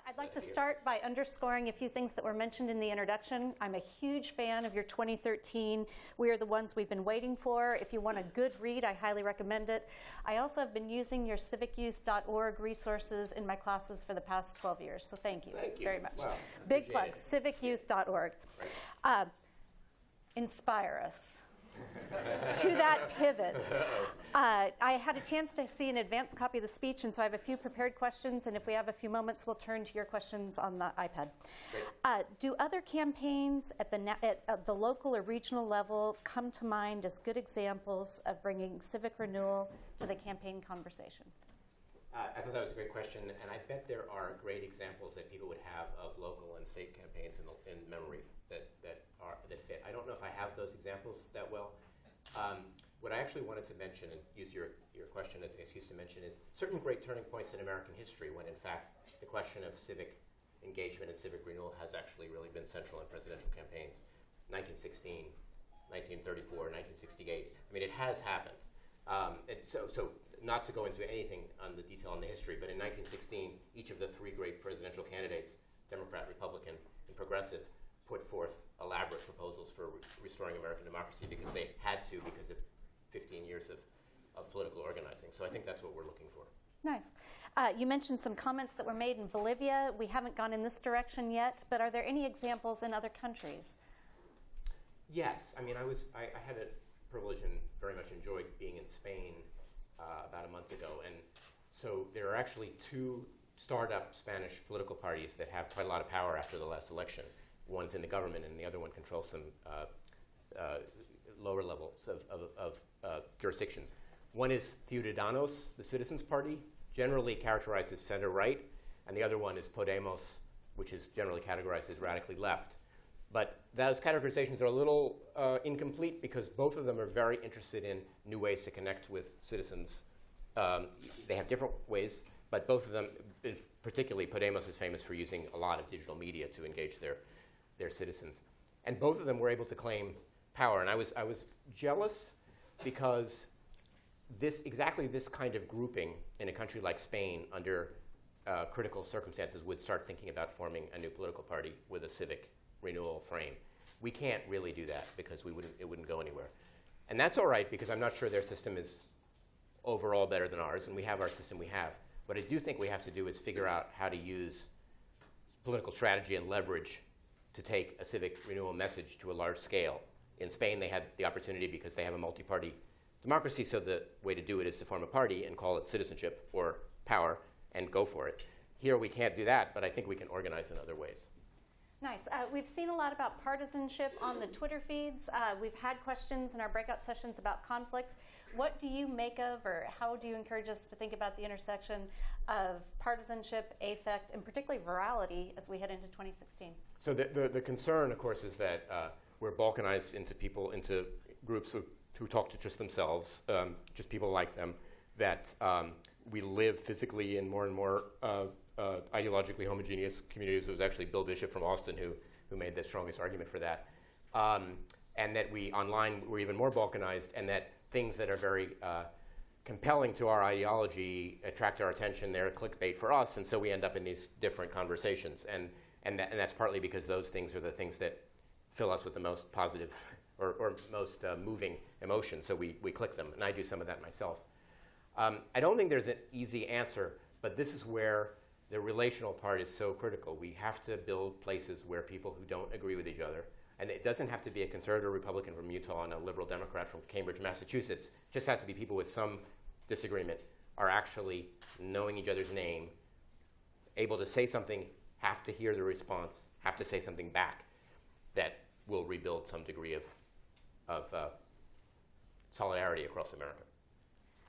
I'd like to start by underscoring a few things that were mentioned in the introduction. I'm a huge fan of your 2013 We Are the Ones We've Been Waiting For. If you want a good read, I highly recommend it. I also have been using your civicyouth.org resources in my classes for the past 12 years, so thank you very much. Wow, big plug, civicyouth.org. Inspire us. To that pivot. I had a chance to see an advanced copy of the speech, and so I have a few prepared questions, and if we have a few moments, we'll turn to your questions on the iPad. Do other campaigns at the local or regional level come to mind as good examples of bringing civic renewal to the campaign conversation? I thought that was a great question, and I bet there are great examples that people would have of local and state campaigns in memory that fit. I don't know if I have those examples that well. What I actually wanted to mention, and use your question as an excuse to mention, is certain great turning points in American history when, in fact, the question of civic engagement and civic renewal has actually really been central in presidential campaigns. 1916, 1934, 1968. I mean, it has happened. So not to go into anything on the detail on the history, but in 1916, each of the three great presidential candidates, Democrat, Republican, and Progressive, put forth elaborate proposals for restoring American democracy because they had to because of 15 years of political organizing. So I think that's what we're looking for. Nice. You mentioned some comments that were made in Bolivia. We haven't gone in this direction yet, but are there any examples in other countries? Yes. I mean, I had a privilege and very much enjoyed being in Spain about a month ago. And so there are actually two startup Spanish political parties that have quite a lot of power after the last election. One's in the government, and the other one controls some lower levels of jurisdictions. One is Ciudadanos, the Citizens Party, generally characterized as center-right, and the other one is Podemos, which is generally categorized as radically left. But those categorizations are a little incomplete because both of them are very interested in new ways to connect with citizens. They have different ways, but both of them, particularly Podemos, is famous for using a lot of digital media to engage their citizens. And both of them were able to claim power. And I was jealous because exactly this kind of grouping in a country like Spain under critical circumstances would start thinking about forming a new political party with a civic renewal frame. We can't really do that because it wouldn't go anywhere. And that's all right because I'm not sure their system is overall better than ours, and we have our system we have. What I do think we have to do is figure out how to use political strategy and leverage to take a civic renewal message to a large scale. In Spain, they had the opportunity because they have a multi-party democracy, so the way to do it is to form a party and call it citizenship or power and go for it. Here, we can't do that, but I think we can organize in other ways. Nice. We've seen a lot about partisanship on the Twitter feeds. We've had questions in our breakout sessions about conflict. What do you make of, or how do you encourage us to think about the intersection of partisanship, affect, and particularly virality as we head into 2016? So the concern, of course, is that we're balkanized into groups who talk to just themselves, just people like them, that we live physically in more and more ideologically homogeneous communities. It was actually Bill Bishop from Austin who made the strongest argument for that. And that online we're even more balkanized, and that things that are very compelling to our ideology attract our attention. They're clickbait for us, and so we end up in these different conversations. And that's partly because those things are the things that fill us with the most positive or most moving emotion, so we click them, and I do some of that myself. I don't think there's an easy answer, but this is where the relational part is so critical. We have to build places where people who don't agree with each other, and it doesn't have to be a conservative Republican from Utah and a liberal Democrat from Cambridge, Massachusetts. It just has to be people with some disagreement are actually knowing each other's name, able to say something, have to hear the response, have to say something back that will rebuild some degree of solidarity across America.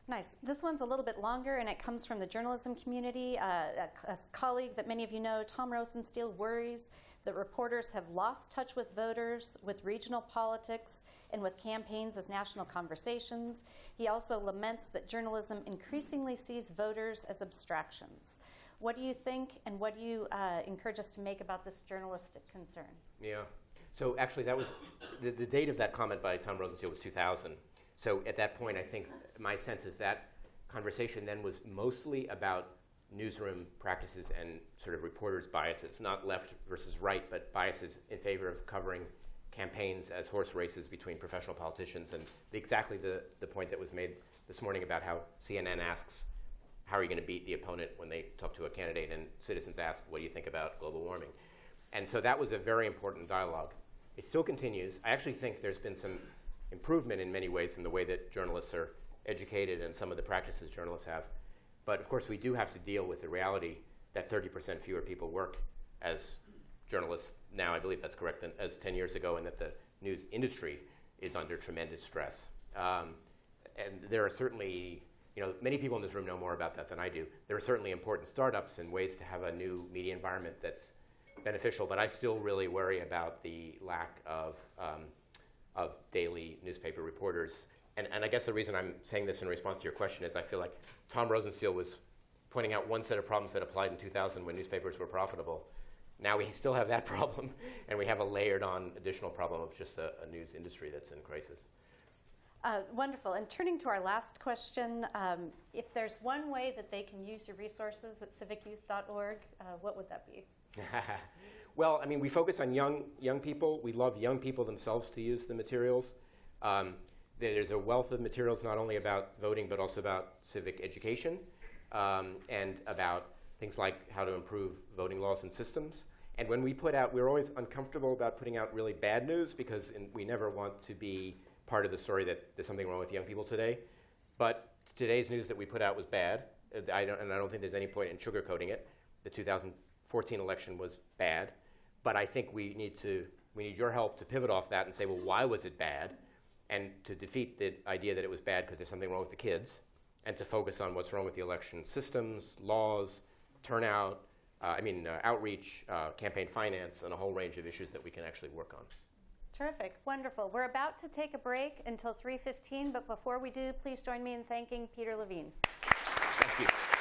Nice. This one's a little bit longer, and it comes from the journalism community. A colleague that many of you know, Tom Rosenstiel, worries that reporters have lost touch with voters, with regional politics, and with campaigns as national conversations. He also laments that journalism increasingly sees voters as abstractions. What do you think, and what do you encourage us to make about this journalistic concern? Yeah. So actually, that was the date of that comment by Tom Rosenstiel was 2000. So at that point, I think my sense is that conversation then was mostly about newsroom practices and sort of reporters' biases, not left versus right, but biases in favor of covering campaigns as horse races between professional politicians, and exactly the point that was made this morning about how CNN asks, how are you going to beat the opponent when they talk to a candidate, and citizens ask, what do you think about global warming? And so that was a very important dialogue. It still continues. I actually think there's been some improvement in many ways in the way that journalists are educated and some of the practices journalists have. But of course, we do have to deal with the reality that 30% fewer people work as journalists now, I believe that's correct, than as 10 years ago, and that the news industry is under tremendous stress. And there are certainly, many people in this room know more about that than I do. There are certainly important startups and ways to have a new media environment that's beneficial, but I still really worry about the lack of daily newspaper reporters. And I guess the reason I'm saying this in response to your question is I feel like Tom Rosenstiel was pointing out one set of problems that applied in 2000 when newspapers were profitable. Now we still have that problem, and we have a layered on additional problem of just a news industry that's in crisis. Wonderful. And turning to our last question, if there's one way that they can use your resources at civicyouth.org, what would that be? Well, I mean, we focus on young people. We love young people themselves to use the materials. There's a wealth of materials not only about voting, but also about civic education and about things like how to improve voting laws and systems. And when we put out, we're always uncomfortable about putting out really bad news because we never want to be part of the story that there's something wrong with young people today. But today's news that we put out was bad, and I don't think there's any point in sugarcoating it. The 2014 election was bad, but I think we need your help to pivot off that and say, well, why was it bad? And to defeat the idea that it was bad because there's something wrong with the kids, and to focus on what's wrong with the election systems, laws, turnout, outreach, campaign finance, and a whole range of issues that we can actually work on. Terrific. Wonderful. We're about to take a break until 3:15, but before we do, please join me in thanking Peter Levine. Thank you.